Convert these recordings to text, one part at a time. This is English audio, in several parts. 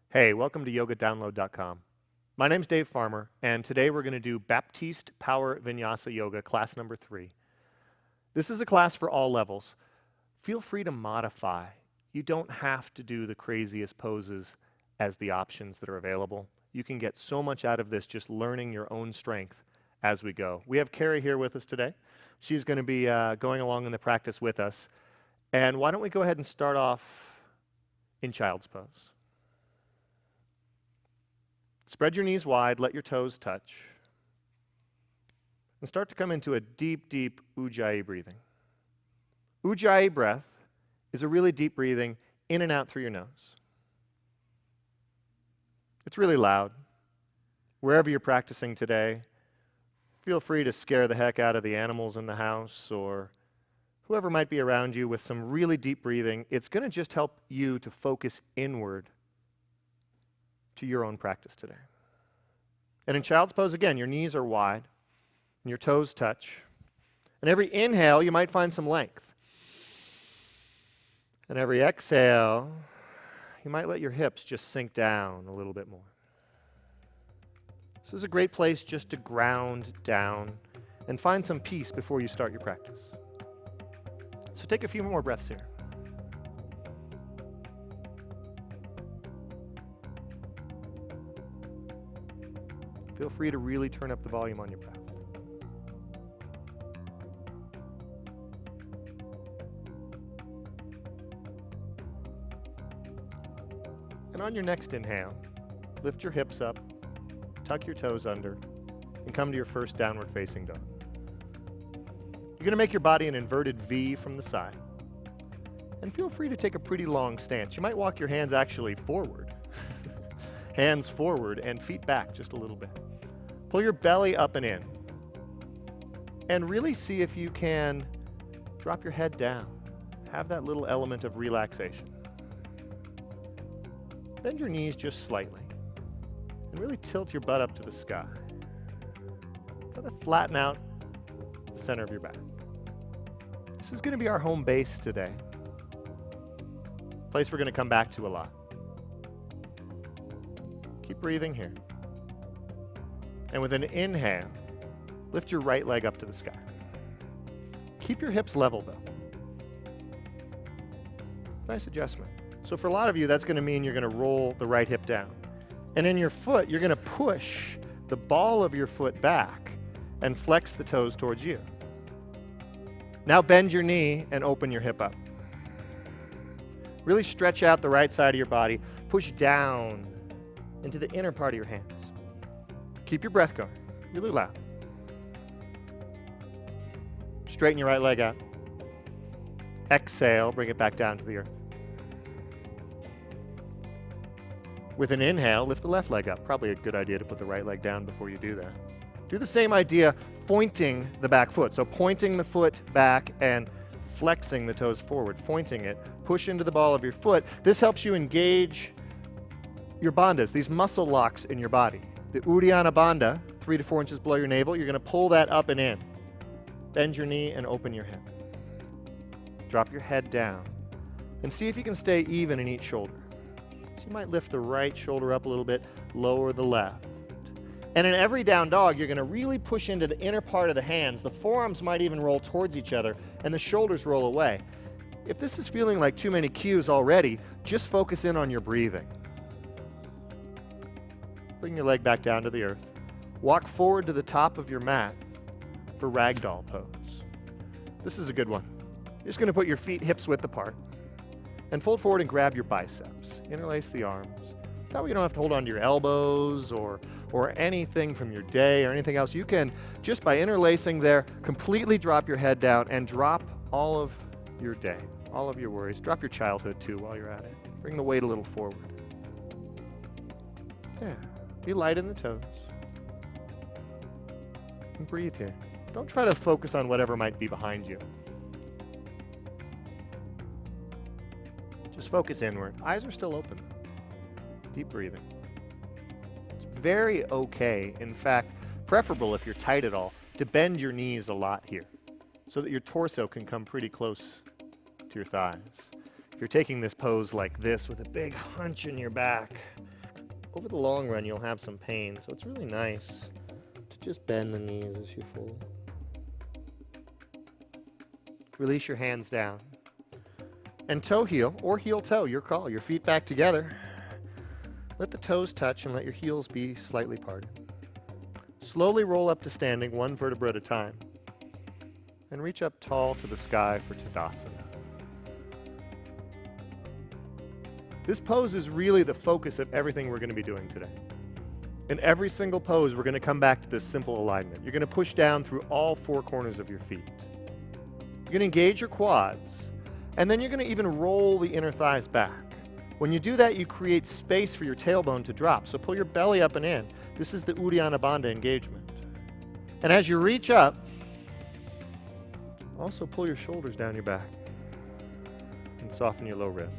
Hey, welcome to yogadownload.com. My name's Dave Farmer, and today we're going to do Baptiste Power Vinyasa Yoga, class number 3. This is a class for all levels. Feel free to modify. You don't have to do the craziest poses as the options that are available. You can get so much out of this just learning your own strength as we go. We have Carrie here with us today. She's going to be going along in the practice with us. And why don't we go ahead and start off in child's pose. Spread your knees wide, let your toes touch, and start to come into a deep, deep Ujjayi breathing. Ujjayi breath is a really deep breathing in and out through your nose. It's really loud. Wherever you're practicing today, feel free to scare the heck out of the animals in the house or whoever might be around you with some really deep breathing. It's going to just help you to focus inward to your own practice today. And in child's pose, again, your knees are wide and your toes touch. And every inhale, you might find some length. And every exhale, you might let your hips just sink down a little bit more. This is a great place just to ground down and find some peace before you start your practice. So take a few more breaths here. Feel free to really turn up the volume on your breath. And on your next inhale, lift your hips up, tuck your toes under, and come to your first downward facing dog. You're going to make your body an inverted V from the side. And feel free to take a pretty long stance. You might walk your hands actually forward. Hands forward and feet back just a little bit. Pull your belly up and in. And really see if you can drop your head down. Have that little element of relaxation. Bend your knees just slightly. And really tilt your butt up to the sky. Try to flatten out the center of your back. This is going to be our home base today. Place we're going to come back to a lot. Keep breathing here. And with an inhale, lift your right leg up to the sky. Keep your hips level though. Nice adjustment. So for a lot of you, that's going to mean you're going to roll the right hip down. And in your foot, you're going to push the ball of your foot back and flex the toes towards you. Now bend your knee and open your hip up. Really stretch out the right side of your body. Push down into the inner part of your hands. Keep your breath going, really loud. Straighten your right leg out. Exhale, bring it back down to the earth. With an inhale, lift the left leg up. Probably a good idea to put the right leg down before you do that. Do the same idea, pointing the back foot. So pointing the foot back and flexing the toes forward, pointing it. Push into the ball of your foot. This helps you engage your bandhas, these muscle locks in your body. The Uddiyana Bandha, 3 to 4 inches below your navel, you're going to pull that up and in. Bend your knee and open your hip. Drop your head down. And see if you can stay even in each shoulder. So you might lift the right shoulder up a little bit, lower the left. And in every down dog, you're going to really push into the inner part of the hands. The forearms might even roll towards each other, and the shoulders roll away. If this is feeling like too many cues already, just focus in on your breathing. Bring your leg back down to the earth. Walk forward to the top of your mat for Ragdoll pose. This is a good one. You're just going to put your feet hips width apart and fold forward and grab your biceps. Interlace the arms. That way you don't have to hold on to your elbows or anything from your day or anything else. You can, just by interlacing there, completely drop your head down and drop all of your day, all of your worries. Drop your childhood too while you're at it. Bring the weight a little forward. Yeah. Be light in the toes. And breathe here. Don't try to focus on whatever might be behind you. Just focus inward. Eyes are still open. Deep breathing. It's very okay, in fact, preferable if you're tight at all, to bend your knees a lot here so that your torso can come pretty close to your thighs. If you're taking this pose like this with a big hunch in your back, over the long run, you'll have some pain, so it's really nice to just bend the knees as you fold. Release your hands down. And toe heel, or heel toe, your call. Your feet back together. Let the toes touch and let your heels be slightly parted. Slowly roll up to standing, one vertebra at a time. And reach up tall to the sky for Tadasana. This pose is really the focus of everything we're going to be doing today. In every single pose, we're going to come back to this simple alignment. You're going to push down through all four corners of your feet. You're going to engage your quads, and then you're going to even roll the inner thighs back. When you do that, you create space for your tailbone to drop. So pull your belly up and in. This is the Uddiyana Bandha engagement. And as you reach up, also pull your shoulders down your back and soften your low ribs.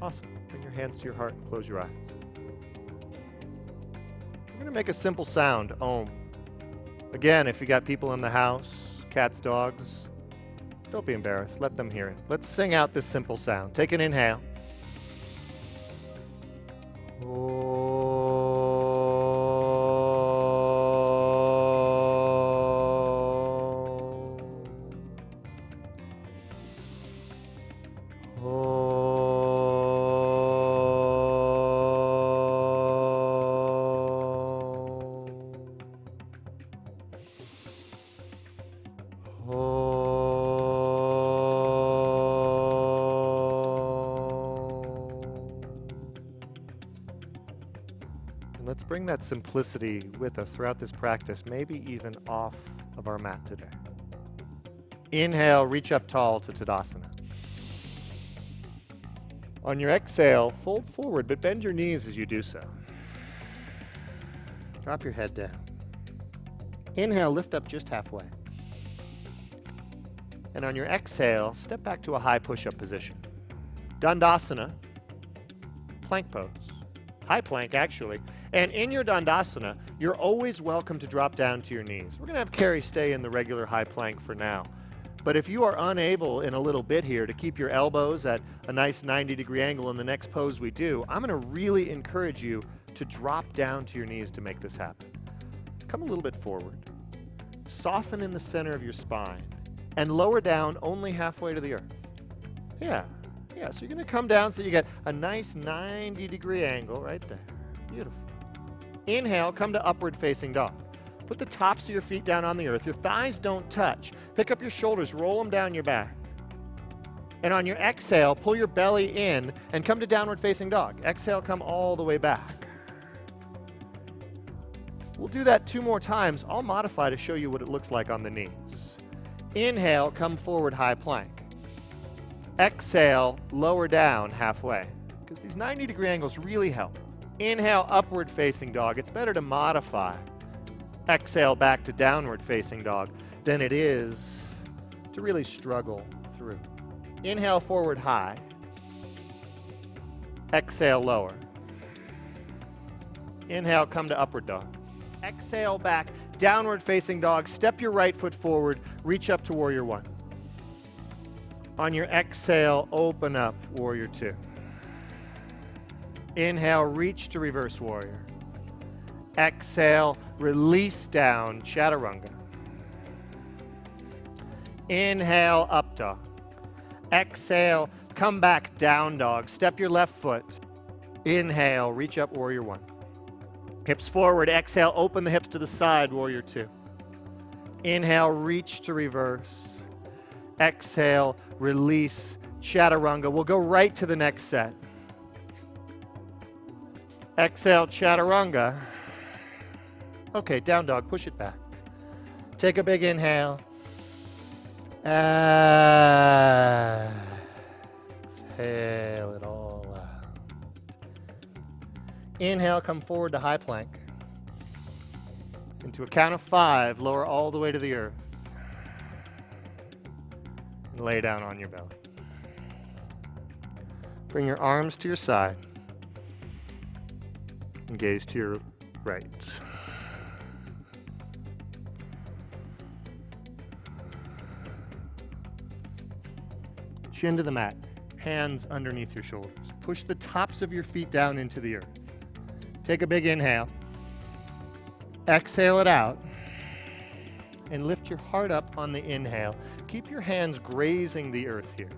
Awesome. Bring your hands to your heart and close your eyes. We're going to make a simple sound, Om. Again, if you got people in the house, cats, dogs, don't be embarrassed. Let them hear it. Let's sing out this simple sound. Take an inhale. Let's bring that simplicity with us throughout this practice, maybe even off of our mat today. Inhale, reach up tall to Tadasana. On your exhale, fold forward, but bend your knees as you do so. Drop your head down. Inhale, lift up just halfway. And on your exhale, step back to a high push-up position. Dandasana, plank pose. High plank, actually. And in your Dandasana, you're always welcome to drop down to your knees. We're going to have Carrie stay in the regular high plank for now. But if you are unable in a little bit here to keep your elbows at a nice 90-degree angle in the next pose we do, I'm going to really encourage you to drop down to your knees to make this happen. Come a little bit forward. Soften in the center of your spine and lower down only halfway to the earth. Yeah, so you're going to come down so you get a nice 90-degree angle right there. Beautiful. Inhale, come to upward facing dog. Put the tops of your feet down on the earth. Your thighs don't touch. Pick up your shoulders, roll them down your back. And on your exhale, pull your belly in and come to downward facing dog. Exhale, come all the way back. We'll do that 2 more times. I'll modify to show you what it looks like on the knees. Inhale, come forward, high plank. Exhale, lower down halfway, because these 90-degree angles really help. Inhale, upward facing dog. It's better to modify. Exhale, back to downward facing dog than it is to really struggle through. Inhale, forward high. Exhale, lower. Inhale, come to upward dog. Exhale, back, downward facing dog. Step your right foot forward, reach up to warrior 1. On your exhale, open up, warrior 2. Inhale, reach to reverse warrior. Exhale, release down, chaturanga. Inhale, up dog. Exhale, come back, down dog. Step your left foot. Inhale, reach up, warrior 1. Hips forward, exhale, open the hips to the side, warrior 2. Inhale, reach to reverse. Exhale, release, chaturanga. We'll go right to the next set. Exhale, chaturanga. Okay, down dog, push it back. Take a big inhale. Exhale it all out. Inhale, come forward to high plank. Into a count of 5, lower all the way to the earth. And lay down on your belly. Bring your arms to your side. And gaze to your right. Chin to the mat, hands underneath your shoulders. Push the tops of your feet down into the earth. Take a big inhale. Exhale it out. And lift your heart up on the inhale. Keep your hands grazing the earth here.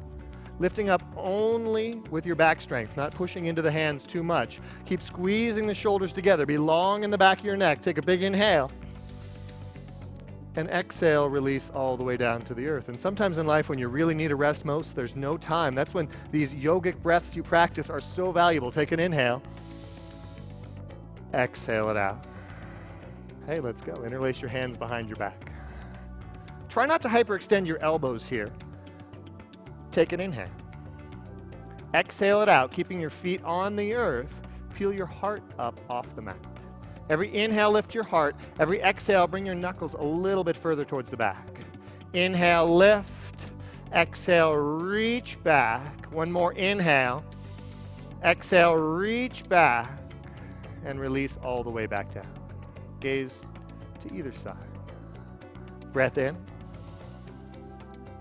Lifting up only with your back strength, not pushing into the hands too much. Keep squeezing the shoulders together. Be long in the back of your neck. Take a big inhale. And exhale, release all the way down to the earth. And sometimes in life when you really need a rest most, there's no time. That's when these yogic breaths you practice are so valuable. Take an inhale. Exhale it out. Hey, let's go. Interlace your hands behind your back. Try not to hyperextend your elbows here. Take an inhale. Exhale it out, keeping your feet on the earth. Peel your heart up off the mat. Every inhale, lift your heart. Every exhale, bring your knuckles a little bit further towards the back. Inhale, lift. Exhale, reach back. One more inhale. Exhale, reach back. And release all the way back down. Gaze to either side. Breath in.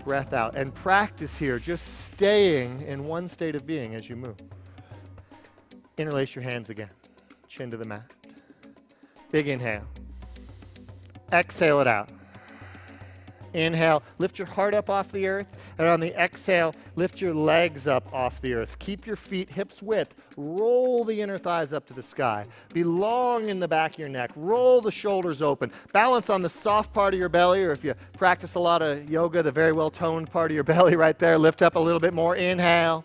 Breath out. And practice here, just staying in one state of being as you move. Interlace your hands again. Chin to the mat. Big inhale. Exhale it out. Inhale, lift your heart up off the earth, and on the exhale, lift your legs up off the earth. Keep your feet hips width. Roll the inner thighs up to the sky. Be long in the back of your neck. Roll the shoulders open. Balance on the soft part of your belly, or if you practice a lot of yoga, the very well-toned part of your belly right there. Lift up a little bit more. Inhale.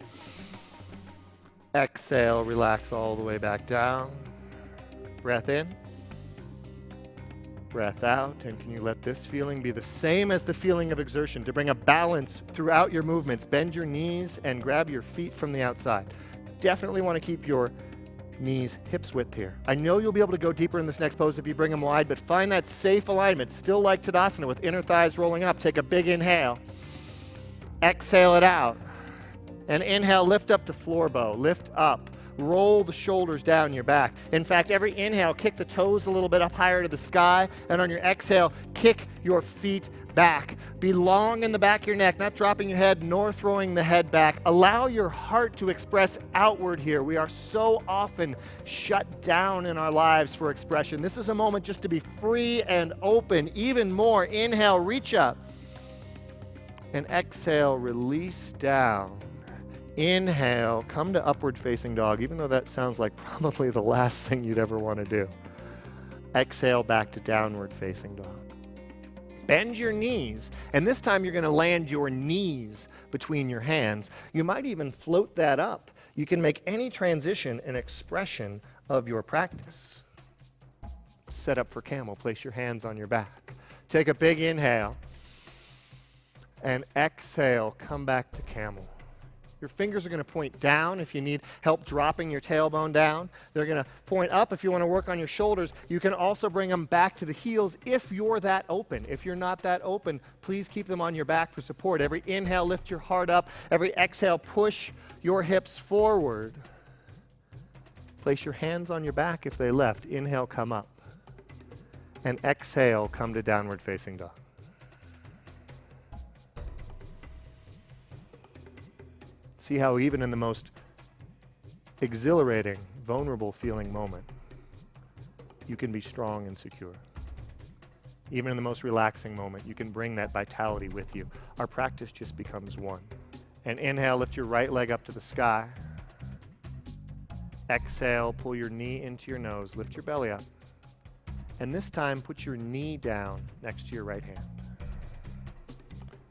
Exhale, relax all the way back down. Breath in. Breath out, and can you let this feeling be the same as the feeling of exertion to bring a balance throughout your movements. Bend your knees and grab your feet from the outside. Definitely want to keep your knees hips width here. I know you'll be able to go deeper in this next pose if you bring them wide, but find that safe alignment, still like Tadasana with inner thighs rolling up. Take a big inhale. Exhale it out. And inhale, lift up to floor bow. Lift up. Roll the shoulders down your back. In fact, every inhale, kick the toes a little bit up higher to the sky, and on your exhale, kick your feet back. Be long in the back of your neck, not dropping your head nor throwing the head back. Allow your heart to express outward here. We are so often shut down in our lives for expression. This is a moment just to be free and open. Even more, inhale, reach up. And exhale, release down. Inhale, come to upward facing dog, even though that sounds like probably the last thing you'd ever want to do. Exhale back to downward facing dog. Bend your knees, and this time you're going to land your knees between your hands. You might even float that up. You can make any transition an expression of your practice. Set up for camel. Place your hands on your back. Take a big inhale, and exhale, come back to camel. Your fingers are going to point down if you need help dropping your tailbone down. They're going to point up if you want to work on your shoulders. You can also bring them back to the heels if you're that open. If you're not that open, please keep them on your back for support. Every inhale, lift your heart up. Every exhale, push your hips forward. Place your hands on your back if they left. Inhale, come up. And exhale, come to downward facing dog. See how even in the most exhilarating, vulnerable feeling moment, you can be strong and secure. Even in the most relaxing moment, you can bring that vitality with you. Our practice just becomes one. And inhale, lift your right leg up to the sky. Exhale, pull your knee into your nose, lift your belly up. And this time, put your knee down next to your right hand.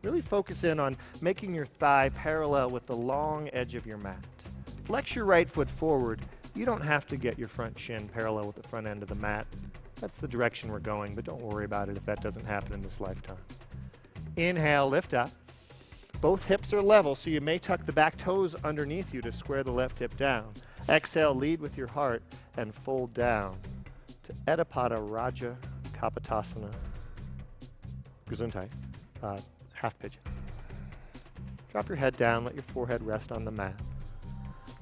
Really focus in on making your thigh parallel with the long edge of your mat. Flex your right foot forward. You don't have to get your front shin parallel with the front end of the mat. That's the direction we're going, but don't worry about it if that doesn't happen in this lifetime. Inhale, lift up. Both hips are level, so you may tuck the back toes underneath you to square the left hip down. Exhale, lead with your heart and fold down to Adapada Raja Kapotasana. Gesundheit. Half pigeon. Drop your head down, let your forehead rest on the mat.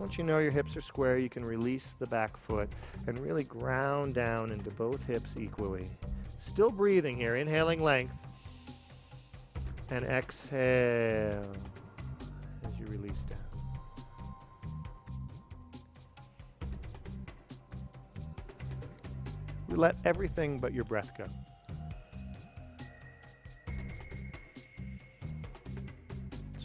Once you know your hips are square, you can release the back foot and really ground down into both hips equally. Still breathing here, inhaling length. And exhale as you release down. We let everything but your breath go.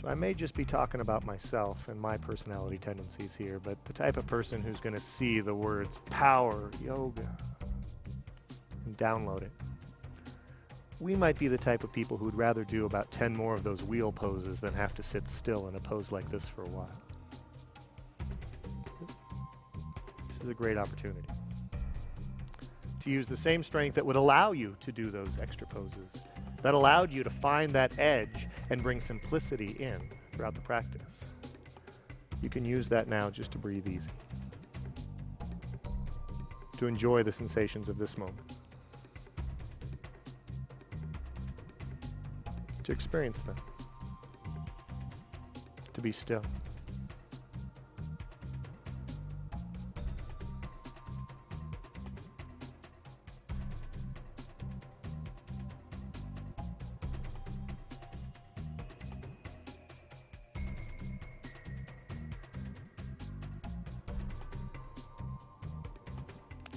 So I may just be talking about myself and my personality tendencies here, but the type of person who's going to see the words power, yoga, and download it. We might be the type of people who'd rather do about 10 more of those wheel poses than have to sit still in a pose like this for a while. This is a great opportunity to use the same strength that would allow you to do those extra poses, that allowed you to find that edge and bring simplicity in throughout the practice. You can use that now just to breathe easy, to enjoy the sensations of this moment, to experience them, to be still.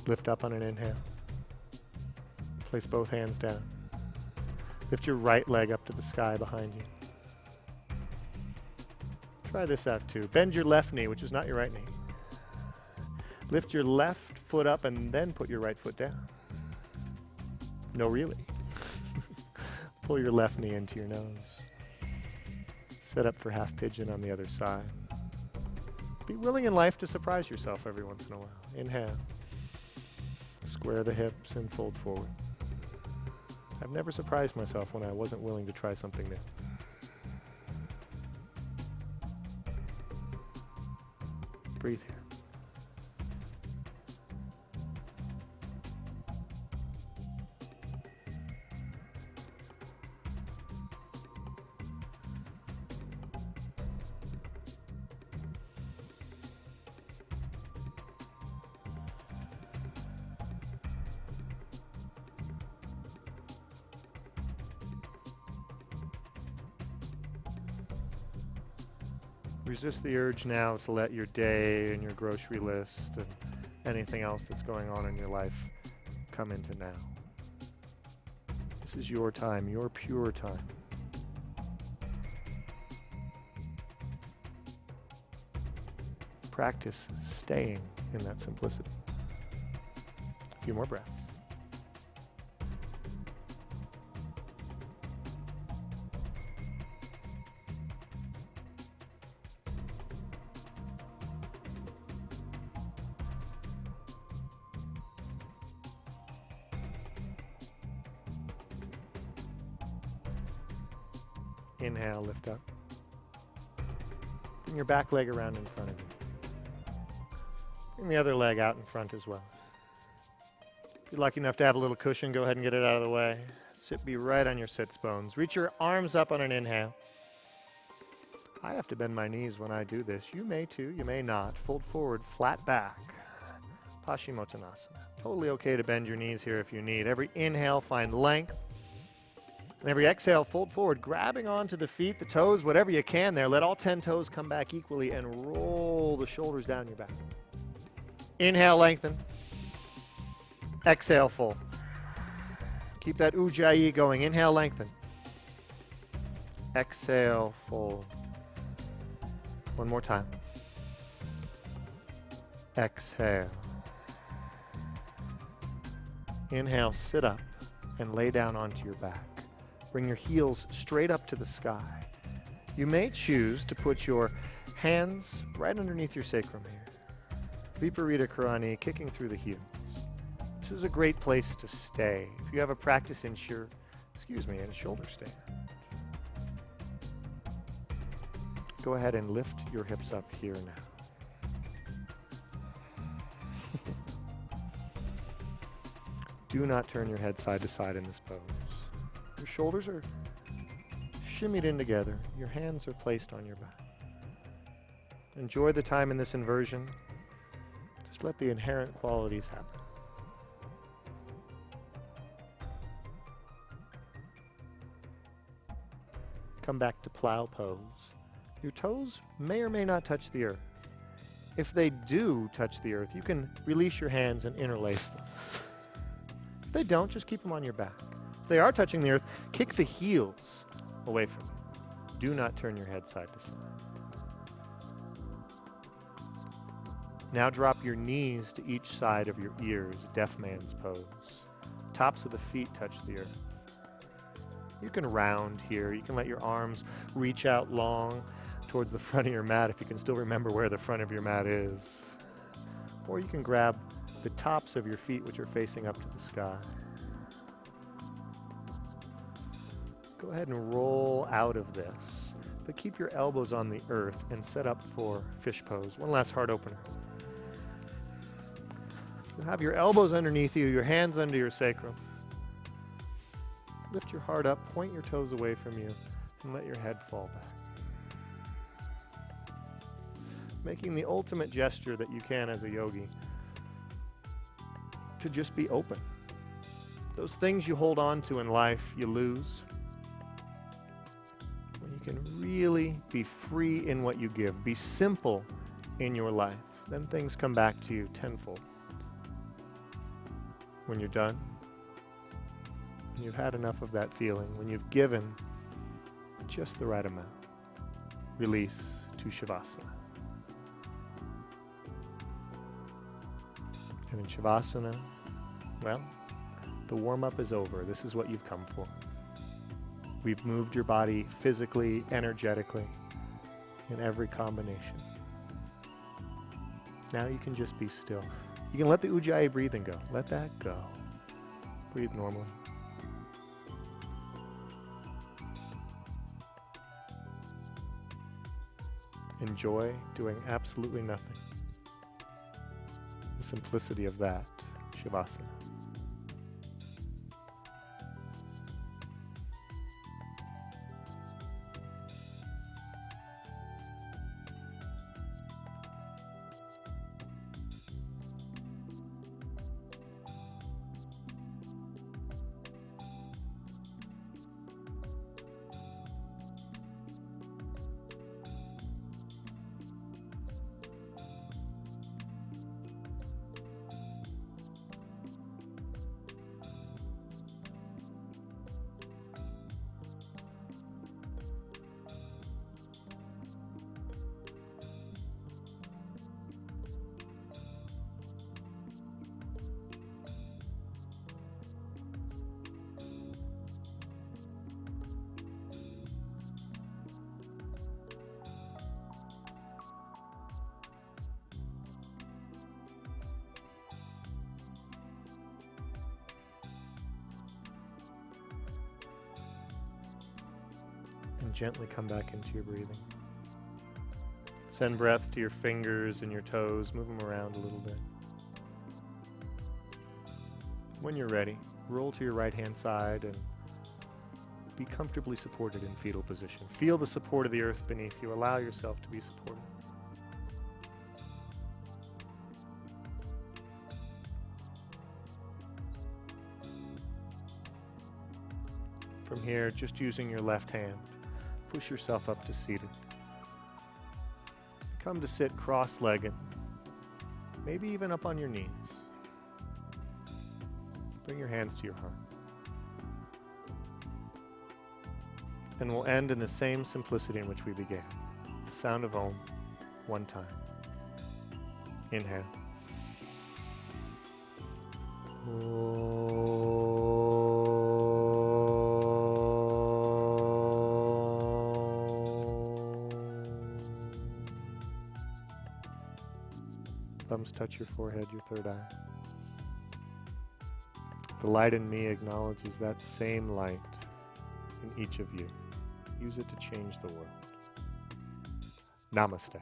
Lift up on an inhale. Place both hands down. Lift your right leg up to the sky behind you. Try this out too. Bend your left knee, which is not your right knee. Lift your left foot up and then put your right foot down. No, really. Pull your left knee into your nose. Set up for half pigeon on the other side. Be willing in life to surprise yourself every once in a while. Inhale. Square the hips and fold forward. I've never surprised myself when I wasn't willing to try something new. Breathe here. Resist the urge now to let your day and your grocery list and anything else that's going on in your life come into now. This is your time, your pure time. Practice staying in that simplicity. A few more breaths. Inhale, lift up. Bring your back leg around in front of you. Bring the other leg out in front as well. If you're lucky enough to have a little cushion, go ahead and get it out of the way. Be right on your sits bones. Reach your arms up on an inhale. I have to bend my knees when I do this. You may too, you may not. Fold forward, flat back. Paschimottanasana. Totally okay to bend your knees here if you need. Every inhale, find length. And every exhale, fold forward, grabbing onto the feet, the toes, whatever you can there. Let all 10 toes come back equally and roll the shoulders down your back. Inhale, lengthen. Exhale, fold. Keep that ujjayi going. Inhale, lengthen. Exhale, fold. One more time. Exhale. Inhale, sit up and lay down onto your back. Bring your heels straight up to the sky. You may choose to put your hands right underneath your sacrum here. Viparita Karani, kicking through the heels. This is a great place to stay. If you have a practice in in shoulder stand. Go ahead and lift your hips up here now. Do not turn your head side to side in this pose. Your shoulders are shimmied in together. Your hands are placed on your back. Enjoy the time in this inversion. Just let the inherent qualities happen. Come back to plow pose. Your toes may or may not touch the earth. If they do touch the earth, you can release your hands and interlace them. they don't, just keep them on your back. If they are touching the earth, kick the heels away from you. Do not turn your head side to side. Now drop your knees to each side of your ears, deaf man's pose. Tops of the feet touch the earth. You can round here. You can let your arms reach out long towards the front of your mat if you can still remember where the front of your mat is. Or you can grab the tops of your feet, which are facing up to the sky. Go ahead and roll out of this, but keep your elbows on the earth and set up for fish pose. One last heart opener. You'll have your elbows underneath you, your hands under your sacrum. Lift your heart up, point your toes away from you, and let your head fall back. Making the ultimate gesture that you can as a yogi to just be open. Those things you hold on to in life, you lose. When you can really be free in what you give, be simple in your life, then things come back to you tenfold. When you're done, when you've had enough of that feeling, when you've given just the right amount, release to Shavasana. And in Shavasana, well, the warm-up is over. This is what you've come for. We've moved your body physically, energetically, in every combination. Now you can just be still. You can let the Ujjayi breathing go. Let that go. Breathe normally. Enjoy doing absolutely nothing. The simplicity of that, Shavasana. And gently come back into your breathing. Send breath to your fingers and your toes. Move them around a little bit. When you're ready, roll to your right-hand side and be comfortably supported in fetal position. Feel the support of the earth beneath you. Allow yourself to be supported. From here, just using your left hand, push yourself up to seated. Come to sit cross-legged, maybe even up on your knees. Bring your hands to your heart. And we'll end in the same simplicity in which we began. The sound of Om, one time. Inhale. Thumbs touch your forehead, your third eye. The light in me acknowledges that same light in each of you. Use it to change the world. Namaste.